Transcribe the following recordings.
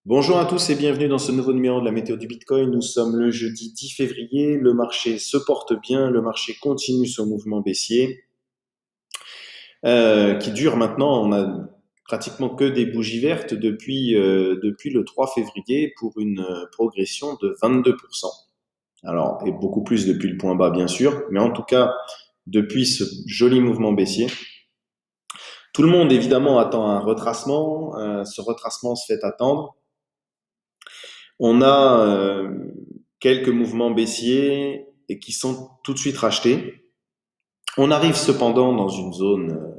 Bonjour à tous et bienvenue dans ce nouveau numéro de la météo du Bitcoin. Nous sommes le jeudi 10 février. Le marché se porte bien, le marché continue son mouvement baissier qui dure maintenant. On a pratiquement que des bougies vertes depuis le 3 février pour une progression de 22%. Alors, et beaucoup plus depuis le point bas bien sûr, mais en tout cas depuis ce joli mouvement baissier. Tout le monde évidemment attend un retracement. Ce retracement se fait attendre. On a quelques mouvements baissiers et qui sont tout de suite rachetés. On arrive cependant dans une zone,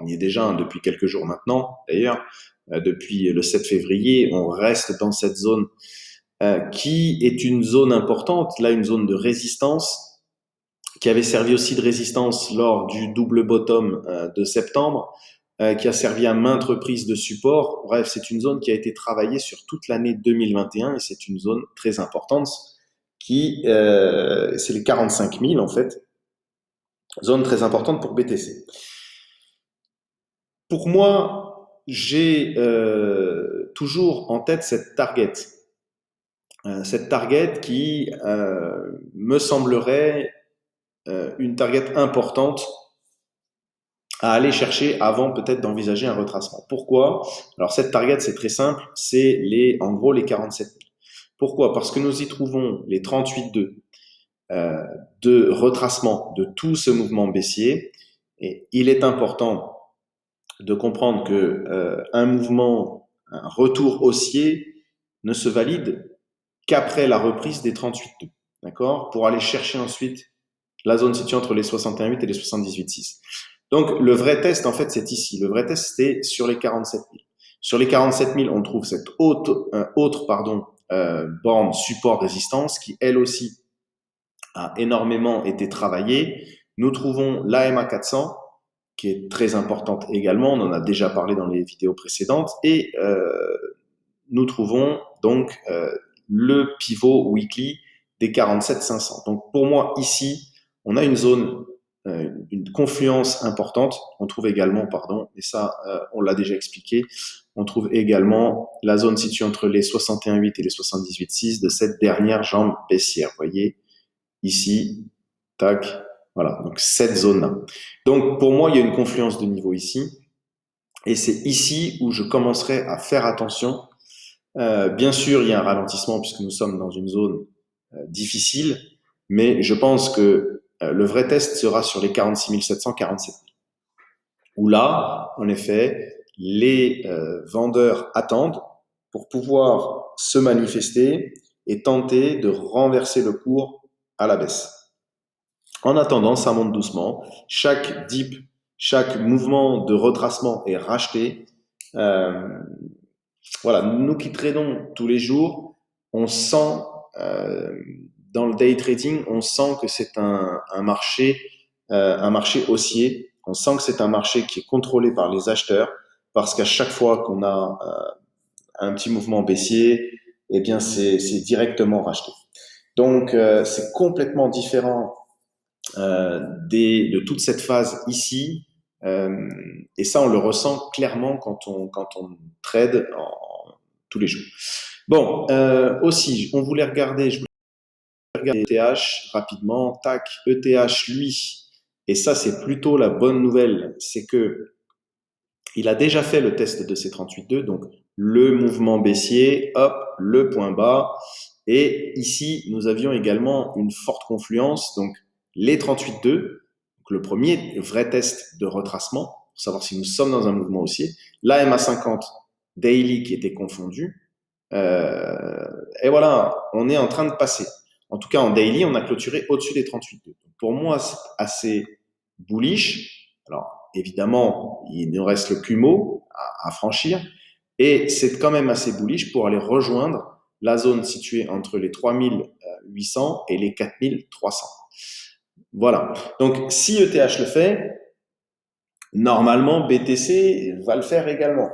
on y est déjà depuis quelques jours maintenant d'ailleurs, depuis le 7 février, on reste dans cette zone qui est une zone importante, là une zone de résistance, qui avait servi aussi de résistance lors du double bottom de septembre, qui a servi à maintes reprises de support. Bref, c'est une zone qui a été travaillée sur toute l'année 2021 et c'est une zone très importante c'est les 45 000 en fait, zone très importante pour BTC. Pour moi, j'ai toujours en tête cette target qui me semblerait une target importante à aller chercher avant peut-être d'envisager un retracement. Pourquoi? Alors cette target, c'est très simple, c'est en gros les 47 000. Pourquoi? Parce que nous y trouvons les 38,2 de retracement de tout ce mouvement baissier. Et il est important de comprendre que un retour haussier ne se valide qu'après la reprise des 38,2. D'accord? Pour aller chercher ensuite la zone située entre les 61,8 et les 78,6. Donc, le vrai test, en fait, c'est ici. Le vrai test, c'est sur les 47 000. Sur les 47 000, on trouve cette autre borne support-résistance qui, elle aussi, a énormément été travaillée. Nous trouvons l'AMA 400, qui est très importante également. On en a déjà parlé dans les vidéos précédentes. Et nous trouvons donc le pivot weekly des 47 500. Donc, pour moi, ici, on a une zone une confluence importante. On trouve également, et ça on l'a déjà expliqué, on trouve également la zone située entre les 61,8 et les 78,6 de cette dernière jambe baissière. Vous voyez, ici, tac, voilà, donc cette zone-là. Donc pour moi, il y a une confluence de niveau ici, et c'est ici où je commencerai à faire attention. Bien sûr, il y a un ralentissement puisque nous sommes dans une zone difficile, mais je pense que le vrai test sera sur les 46 700, 47 000. Où là, en effet, les vendeurs attendent pour pouvoir se manifester et tenter de renverser le cours à la baisse. En attendant, ça monte doucement. Chaque dip, chaque mouvement de retracement est racheté. Euh, voilà, nous qui tradons tous les jours, on sent euh, dans le day trading, on sent que c'est un marché haussier. On sent que c'est un marché qui est contrôlé par les acheteurs, parce qu'à chaque fois qu'on a un petit mouvement baissier, eh bien c'est directement racheté. Donc c'est complètement différent de toute cette phase ici. Et ça, on le ressent clairement quand on trade tous les jours. Bon, aussi, je voulais regarder ETH rapidement. Tac, ETH, lui, et ça, c'est plutôt la bonne nouvelle, c'est que il a déjà fait le test de ces 38,2, donc le mouvement baissier, hop, le point bas. Et ici, nous avions également une forte confluence, donc les 38,2, donc le premier vrai test de retracement, pour savoir si nous sommes dans un mouvement haussier. La MA50 daily qui était confondu. Et voilà, on est en train de passer. En tout cas, en daily, on a clôturé au-dessus des 38,2. Pour moi, c'est assez bullish. Alors, évidemment, il nous reste le Kumo à franchir. Et c'est quand même assez bullish pour aller rejoindre la zone située entre les 3800 et les 4300. Voilà. Donc, si ETH le fait, normalement, BTC va le faire également.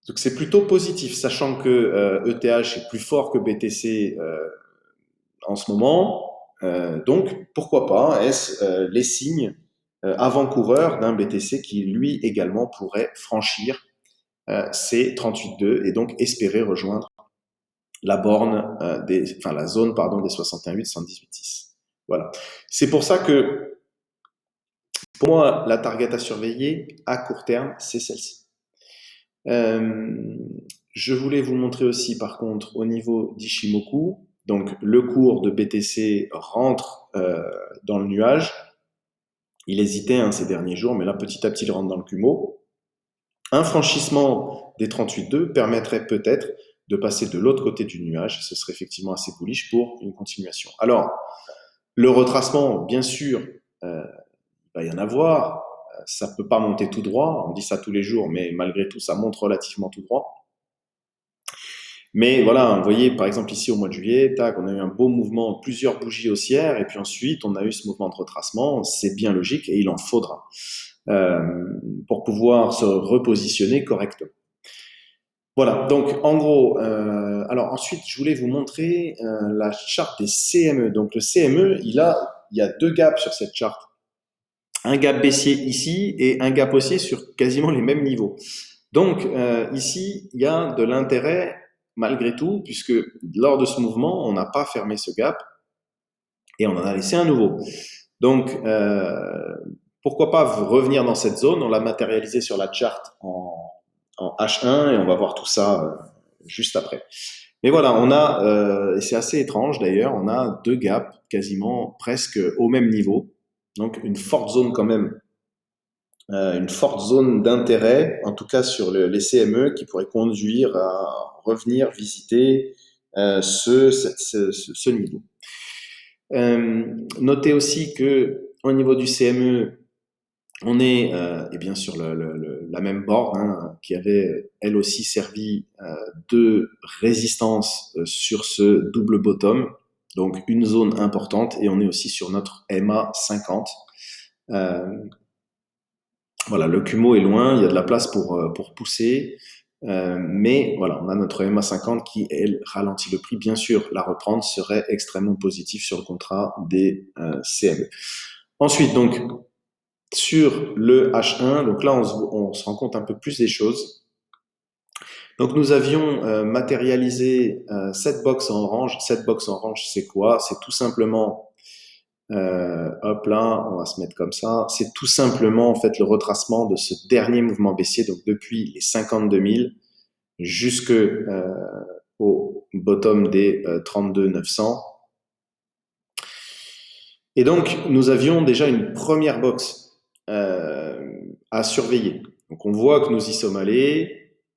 Donc, c'est plutôt positif, sachant que ETH est plus fort que BTC en ce moment. Donc, pourquoi pas, est-ce les signes avant-coureurs d'un BTC qui, lui, également pourrait franchir c'est 38,2 et donc espérer rejoindre la borne, la zone pardon, des 61,8, 118,6. Voilà. C'est pour ça que pour moi, la target à surveiller à court terme, c'est celle-ci. Je voulais vous montrer aussi, par contre, au niveau d'Ishimoku, donc le cours de BTC rentre dans le nuage. Il hésitait ces derniers jours, mais là, petit à petit, il rentre dans le Kumo. Un franchissement des 38,2 permettrait peut-être de passer de l'autre côté du nuage. Ce serait effectivement assez bullish pour une continuation. Alors, le retracement, bien sûr, il va y en avoir. Ça peut pas monter tout droit. On dit ça tous les jours, mais malgré tout, ça monte relativement tout droit. Mais voilà, vous voyez, par exemple, ici, au mois de juillet, tac, on a eu un beau mouvement, plusieurs bougies haussières, et puis ensuite, on a eu ce mouvement de retracement. C'est bien logique, et il en faudra pour pouvoir se repositionner correctement. Voilà, donc en gros, alors ensuite, je voulais vous montrer la charte des CME. Donc le CME, il y a deux gaps sur cette charte. Un gap baissier ici et un gap haussier sur quasiment les mêmes niveaux. Donc ici, il y a de l'intérêt malgré tout, puisque lors de ce mouvement, on n'a pas fermé ce gap et on en a laissé un nouveau. Donc, pourquoi pas revenir dans cette zone? On l'a matérialisé sur la charte en H1 et on va voir tout ça juste après. Mais voilà, on a, et c'est assez étrange d'ailleurs, on a deux gaps quasiment presque au même niveau. Donc une forte zone quand même, une forte zone d'intérêt, en tout cas sur les CME, qui pourrait conduire à revenir visiter ce niveau. Notez aussi que au niveau du CME, on est et bien sûr la même borne qui avait elle aussi servi de résistance sur ce double bottom, donc une zone importante, et on est aussi sur notre MA 50. Voilà, le Kumo est loin, il y a de la place pour pousser, mais voilà, on a notre MA 50 qui, elle, ralentit le prix. Bien sûr, la reprendre serait extrêmement positif sur le contrat des CME. Ensuite, donc, sur le H1, donc là, on se rend compte un peu plus des choses. Donc, nous avions matérialisé cette box en orange. Cette box en orange, c'est quoi? C'est tout simplement hop là, on va se mettre comme ça. C'est tout simplement en fait le retracement de ce dernier mouvement baissier, donc depuis les 52 000 jusque au bottom des 32 900. Et donc nous avions déjà une première box à surveiller. Donc on voit que nous y sommes allés.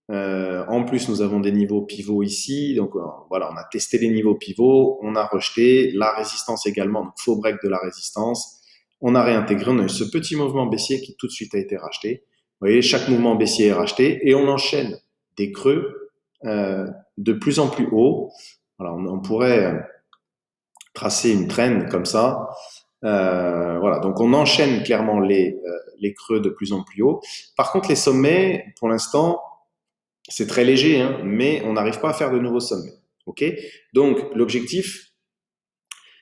En plus, nous avons des niveaux pivots ici. Donc voilà, on a testé les niveaux pivots, on a rejeté la résistance également. Donc faux break de la résistance. On a réintégré, on a eu ce petit mouvement baissier qui tout de suite a été racheté. Vous voyez, chaque mouvement baissier est racheté et on enchaîne des creux de plus en plus haut. Voilà, on pourrait tracer une trend comme ça. Voilà, donc on enchaîne clairement les creux de plus en plus haut. Par contre, les sommets, pour l'instant, c'est très léger, mais on n'arrive pas à faire de nouveaux sommets. Ok? Donc l'objectif,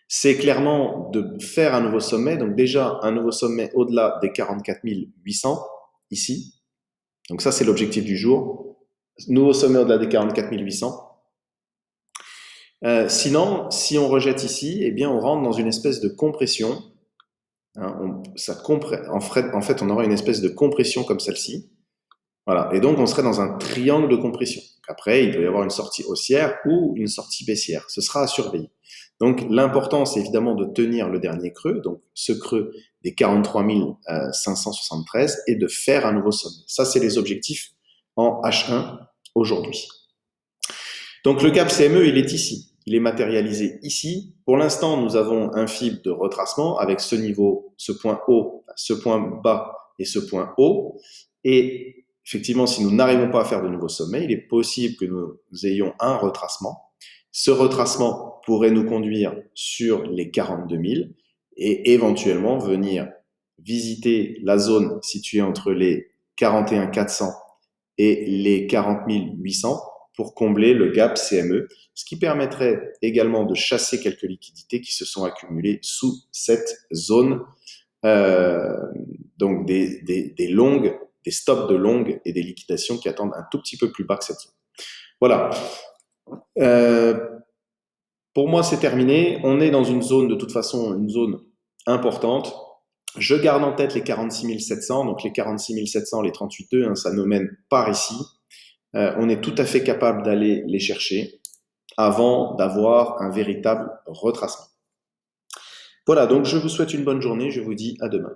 c'est clairement de faire un nouveau sommet. Donc déjà un nouveau sommet au-delà des 44 800 ici. Donc ça c'est l'objectif du jour. Nouveau sommet au-delà des 44 800. Sinon, si on rejette ici, eh bien on rentre dans une espèce de compression. En fait, on aura une espèce de compression comme celle-ci. Voilà. Et donc, on serait dans un triangle de compression. Après, il peut y avoir une sortie haussière ou une sortie baissière. Ce sera à surveiller. Donc, l'important, c'est évidemment de tenir le dernier creux, donc ce creux des 43 573, et de faire un nouveau sommet. Ça, c'est les objectifs en H1 aujourd'hui. Donc, le cap CME, il est ici. Il est matérialisé ici. Pour l'instant, nous avons un fil de retracement avec ce niveau, ce point haut, ce point bas et ce point haut. Et effectivement, si nous n'arrivons pas à faire de nouveaux sommets, il est possible que nous ayons un retracement. Ce retracement pourrait nous conduire sur les 42 000 et éventuellement venir visiter la zone située entre les 41 400 et les 40 800 pour combler le gap CME, ce qui permettrait également de chasser quelques liquidités qui se sont accumulées sous cette zone, donc des des stops de longue et des liquidations qui attendent un tout petit peu plus bas que cette zone. Voilà. Pour moi, c'est terminé. On est dans une zone, de toute façon, une zone importante. Je garde en tête les 46 700. Donc les 46 700, les 38,2, hein, ça nous mène par ici. On est tout à fait capable d'aller les chercher avant d'avoir un véritable retracement. Voilà, donc je vous souhaite une bonne journée. Je vous dis à demain.